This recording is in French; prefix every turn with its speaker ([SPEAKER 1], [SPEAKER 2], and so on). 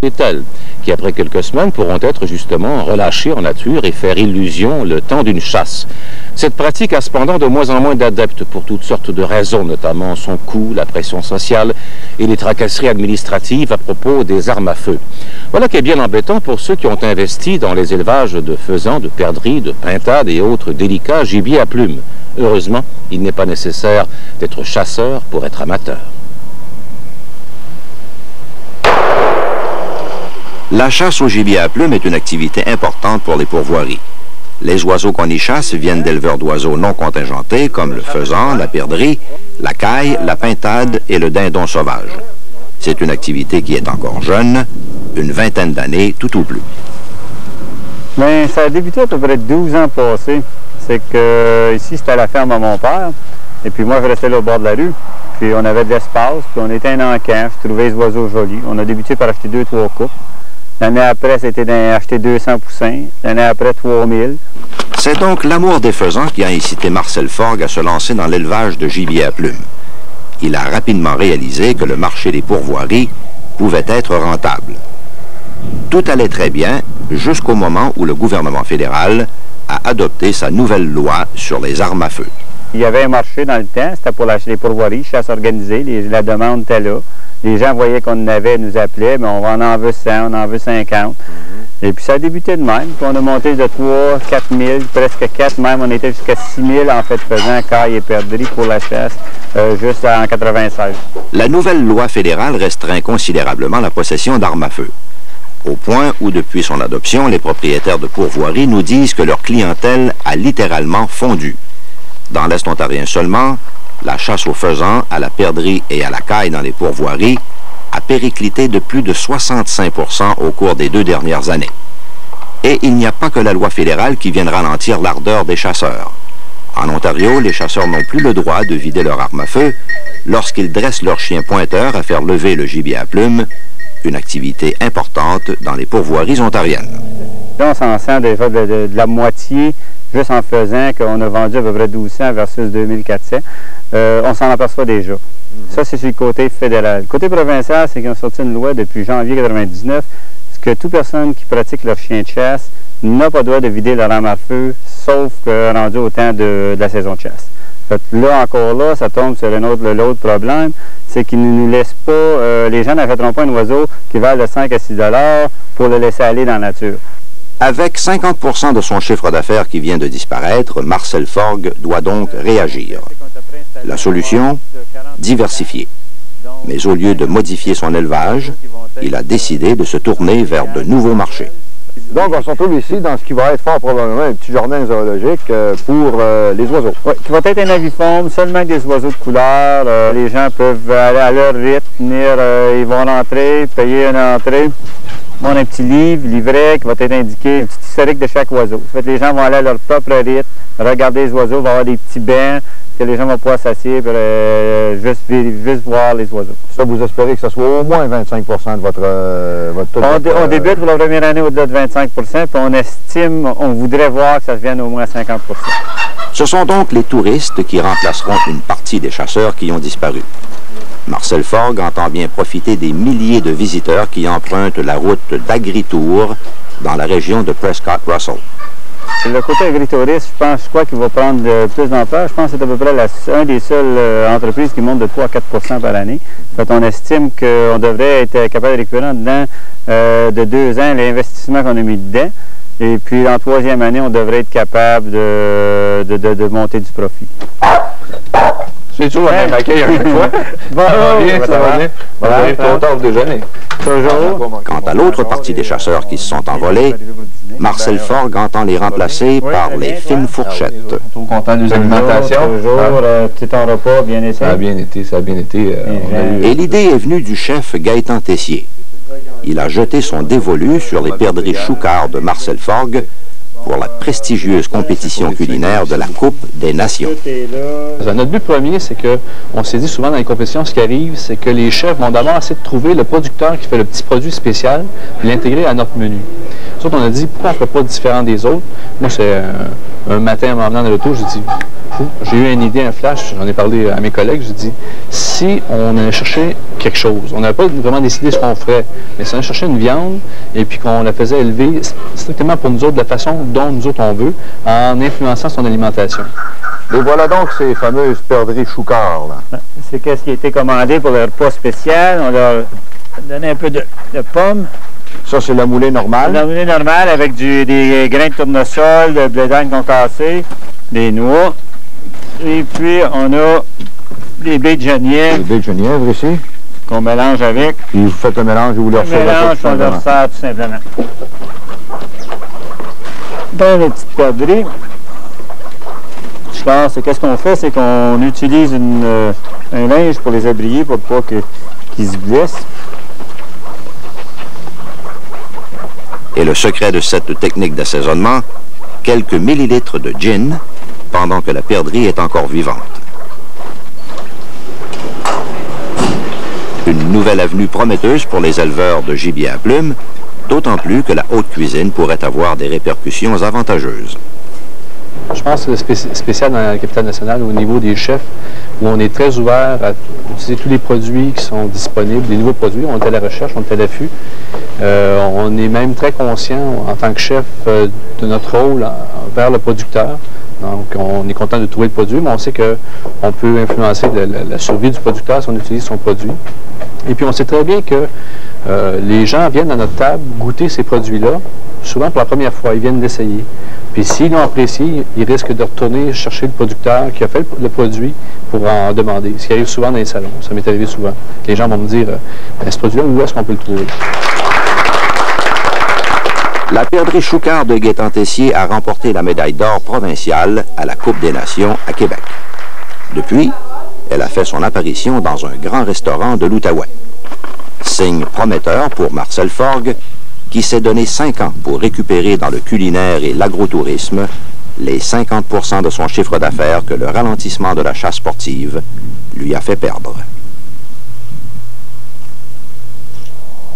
[SPEAKER 1] Et telles qui, après quelques semaines, pourront être justement relâchés en nature et faire illusion le temps d'une chasse. Cette pratique a cependant de moins en moins d'adeptes pour toutes sortes de raisons, notamment son coût, la pression sociale et les tracasseries administratives à propos des armes à feu. Voilà qui est bien embêtant pour ceux qui ont investi dans les élevages de faisans, de perdrix, de pintades et autres délicats gibiers à plumes. Heureusement, il n'est pas nécessaire d'être chasseur pour être amateur.
[SPEAKER 2] La chasse au gibier à plumes est une activité importante pour les pourvoiries. Les oiseaux qu'on y chasse viennent d'éleveurs d'oiseaux non contingentés comme le faisan, la perdrix, la caille, la pintade et le dindon sauvage. C'est une activité qui est encore jeune, une vingtaine d'années tout au plus.
[SPEAKER 3] Bien, ça a débuté à peu près 12 ans passés. C'est que ici, c'était à la ferme à mon père. Et puis moi, je restais là au bord de la rue. Puis on avait de l'espace, puis on était un encamp. Je trouvais les oiseaux jolis. On a débuté par acheter 2-3 coupes. L'année après, c'était d'acheter 200 poussins. L'année après, 3000.
[SPEAKER 2] C'est donc l'amour des faisans qui a incité Marcel Forgue à se lancer dans l'élevage de gibier à plumes. Il a rapidement réalisé que le marché des pourvoiries pouvait être rentable. Tout allait très bien jusqu'au moment où le gouvernement fédéral a adopté sa nouvelle loi sur les armes à feu.
[SPEAKER 3] Il y avait un marché dans le temps, c'était pour les pourvoiries, chasse organisée, la demande était là. Les gens voyaient qu'on en avait, nous appelaient, mais on en veut 100, on en veut 50. Et puis ça a débuté de même, puis on a monté de 3, 4 000, presque 4 même, on était jusqu'à 6 000 en fait faisant caille et perdrix pour la chasse, juste en 96.
[SPEAKER 2] La nouvelle loi fédérale restreint considérablement la possession d'armes à feu. Au point où, depuis son adoption, les propriétaires de pourvoiries nous disent que leur clientèle a littéralement fondu. Dans l'Est ontarien seulement, la chasse aux faisans, à la perdrix et à la caille dans les pourvoiries a périclité de plus de 65 % au cours des 2 dernières années. Et il n'y a pas que la loi fédérale qui vienne ralentir l'ardeur des chasseurs. En Ontario, les chasseurs n'ont plus le droit de vider leur arme à feu lorsqu'ils dressent leur chien pointeur à faire lever le gibier à plumes, une activité importante dans les pourvoiries ontariennes.
[SPEAKER 3] Là, on s'en sent déjà de la moitié, juste en faisant qu'on a vendu à peu près 1200 versus 2400. On s'en aperçoit déjà. Ça, c'est sur le côté fédéral. Le côté provincial, c'est qu'ils ont sorti une loi depuis janvier 1999, que toute personne qui pratique leur chien de chasse n'a pas le droit de vider leur arme à feu, sauf que rendu au temps de la saison de chasse. Là, encore là, ça tombe sur l'autre problème, c'est qu'ils ne nous laissent pas, les gens n'achèteront pas un oiseau qui valent de 5 à 6 $ pour le laisser aller dans la nature.
[SPEAKER 2] Avec 50 % de son chiffre d'affaires qui vient de disparaître, Marcel Forgue doit donc réagir. La solution? Diversifier. Mais au lieu de modifier son élevage, il a décidé de se tourner vers de nouveaux marchés.
[SPEAKER 4] Donc, on se retrouve ici dans ce qui va être fort probablement un petit jardin zoologique pour les oiseaux.
[SPEAKER 3] Oui, qui va être un aviforme, seulement des oiseaux de couleur. Les gens peuvent aller à leur rythme, venir, ils vont rentrer, payer une entrée. On a un petit livret qui va être indiqué, un petit historique de chaque oiseau. Ça fait que les gens vont aller à leur propre rythme, regarder les oiseaux, va avoir des petits bancs, que les gens vont pouvoir s'assieds pour juste voir les oiseaux.
[SPEAKER 4] Ça, vous espérez que ce soit au moins 25 % de votre taux de...
[SPEAKER 3] On débute pour la première année au-delà de 25 % puis on estime, on voudrait voir que ça devienne au moins 50 %.
[SPEAKER 2] Ce sont donc les touristes qui remplaceront une partie des chasseurs qui ont disparu. Marcel Forgue entend bien profiter des milliers de visiteurs qui empruntent la route d'Agritour dans la région de Prescott-Russell.
[SPEAKER 3] Le côté agritouriste, je crois qu'il va prendre plus d'ampleur. Je pense que c'est à peu près une des seules entreprises qui monte de 3 à 4 % par année. Fait on estime qu'on devrait être capable de récupérer en dedans de 2 ans l'investissement qu'on a mis dedans. Et puis, en 3e année, on devrait être capable de monter du profit.
[SPEAKER 5] C'est toujours le même accueil à chaque fois. Ça va bien. On arrive trop tard au déjeuner.
[SPEAKER 3] Toujours.
[SPEAKER 2] Quant à l'autre partie des chasseurs qui se sont envolés, Marcel Forgue entend les remplacer par les fines fourchettes.
[SPEAKER 5] On est trop content des alimentations.
[SPEAKER 3] Toujours, petit en repas, bien essayé.
[SPEAKER 5] Ça a bien été, ça a bien été.
[SPEAKER 2] Et l'idée est venue du chef Gaëtan Tessier. Il a jeté son dévolu sur les perdrix choucards de Marcel Forgue pour la prestigieuse compétition culinaire de la Coupe des Nations.
[SPEAKER 6] Notre but premier, c'est qu'on s'est dit souvent dans les compétitions, ce qui arrive, c'est que les chefs vont d'abord essayer de trouver le producteur qui fait le petit produit spécial et l'intégrer à notre menu. Nous autres, on a dit, pourquoi on ne fait pas différent des autres? Moi, c'est un matin, en m'emmenant dans l'auto, j'ai dit, beaucoup. J'ai eu une idée, un flash, j'en ai parlé à mes collègues, j'ai dit, si on allait chercher quelque chose, on n'avait pas vraiment décidé ce qu'on ferait, mais si on allait chercher une viande et puis qu'on la faisait élever strictement pour nous autres, de la façon dont nous autres on veut, en influençant son alimentation.
[SPEAKER 4] Et voilà donc ces fameuses perdrix choucard, là.
[SPEAKER 3] C'est ce qui a été commandé pour le repas spécial. On leur donnait un peu de pommes.
[SPEAKER 4] Ça, c'est la moulée normale.
[SPEAKER 3] La moulée normale avec des grains de tournesol, de blé d'Inde concassé, des noix. Et puis, on a des baies de genièvre.
[SPEAKER 4] Les baies de genièvre ici.
[SPEAKER 3] Qu'on mélange avec.
[SPEAKER 4] Puis vous faites un mélange et vous leur servez ça tout simplement. On leur sert tout simplement.
[SPEAKER 3] Dans les petites perdrix, qu'est-ce qu'on fait, c'est qu'on utilise un linge pour les abrier pour pas qu'ils se blessent.
[SPEAKER 2] Et le secret de cette technique d'assaisonnement, quelques millilitres de gin pendant que la perdrix est encore vivante. Une nouvelle avenue prometteuse pour les éleveurs de gibier à plumes, d'autant plus que la haute cuisine pourrait avoir des répercussions avantageuses.
[SPEAKER 6] Je pense que c'est spécial dans la capitale nationale au niveau des chefs, où on est très ouvert à utiliser tous les produits qui sont disponibles, les nouveaux produits. On est à la recherche, on est à l'affût. On est même très conscient, en tant que chef, de notre rôle vers le producteur. Donc, on est content de trouver le produit, mais on sait qu'on peut influencer la survie du producteur si on utilise son produit. Et puis, on sait très bien que les gens viennent à notre table goûter ces produits-là, souvent pour la première fois, ils viennent l'essayer. Puis s'ils l'ont apprécié, ils risquent de retourner chercher le producteur qui a fait le produit pour en demander. Ce qui arrive souvent dans les salons, ça m'est arrivé souvent. Les gens vont me dire, ce produit-là, où est-ce qu'on peut le trouver?
[SPEAKER 2] La perdrix choucard de Gaétan-Tessier a remporté la médaille d'or provinciale à la Coupe des Nations à Québec. Depuis, elle a fait son apparition dans un grand restaurant de l'Outaouais. Signe prometteur pour Marcel Forgue, qui s'est donné 5 ans pour récupérer dans le culinaire et l'agrotourisme les 50% de son chiffre d'affaires que le ralentissement de la chasse sportive lui a fait perdre.